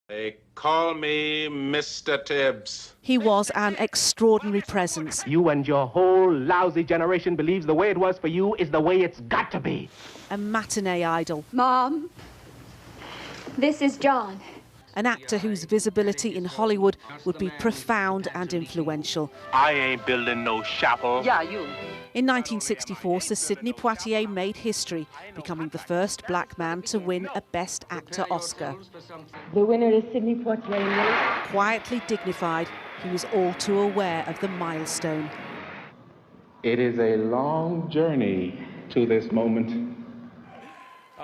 They call me Mr. Tibbs. He was an extraordinary presence. You and your whole lousy generation believes the way it was for you is the way it's got to be. A matinee idol. Mom, this is John. An actor whose visibility in Hollywood would be profound and influential. I ain't building no chapel. Yeah, you. In 1964, Sir Sidney Poitier made history, becoming the first black man to win a Best Actor Oscar. The winner is Sidney Poitier. Quietly dignified, he was all too aware of the milestone. It is a long journey to this moment.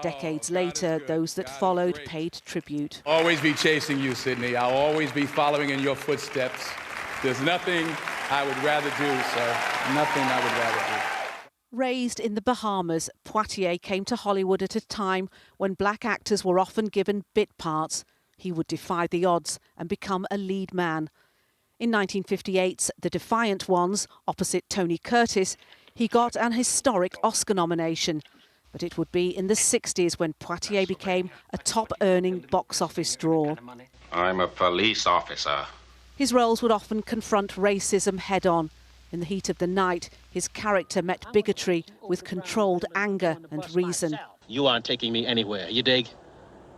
Decades later, those that followed paid tribute. Always be chasing you, Sidney. I'll always be following in your footsteps. There's nothing I would rather do, sir. Nothing I would rather do. Raised in the Bahamas, Poitier came to Hollywood at a time when black actors were often given bit parts. He would defy the odds and become a lead man. In 1958's The Defiant Ones, opposite Tony Curtis, he got an historic Oscar nomination. But it would be in the 60s when Poitier became a top-earning box office draw. I'm a police officer. His roles would often confront racism head-on. In the heat of the night, his character met bigotry with controlled anger and reason. You aren't taking me anywhere, you dig?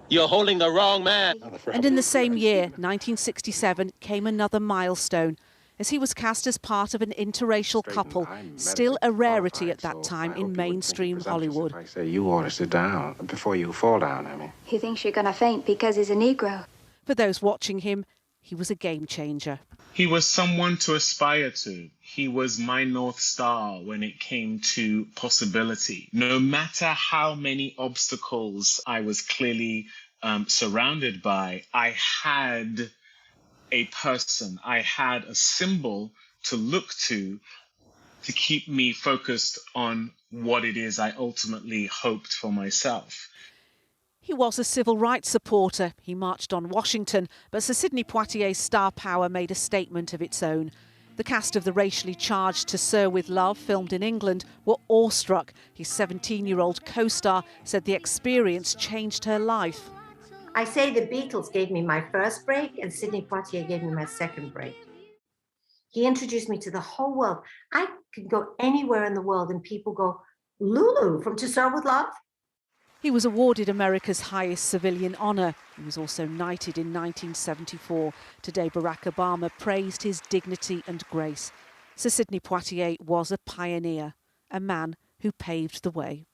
You're holding the wrong man. And in the same year, 1967, came another milestone, as he was cast as part of an interracial couple, still a rarity at that time in mainstream Hollywood. I say you ought to sit down before you fall down, I mean. He thinks you're going to faint because he's a Negro. For those watching him, he was a game changer. He was someone to aspire to. He was my North Star when it came to possibility. No matter how many obstacles I was clearly surrounded by, I had a person, I had a symbol to look to keep me focused on what it is I ultimately hoped for myself. He was a civil rights supporter. He marched on Washington, but Sir Sidney Poitier's star power made a statement of its own. The cast of the racially charged To Sir with Love, filmed in England, were awestruck. His 17-year-old co-star said the experience changed her life. I say the Beatles gave me my first break and Sidney Poitier gave me my second break. He introduced me to the whole world. I could go anywhere in the world and people go, Lulu from To Sir with Love? He was awarded America's highest civilian honour. He was also knighted in 1974. Today, Barack Obama praised his dignity and grace. Sir Sidney Poitier was a pioneer, a man who paved the way.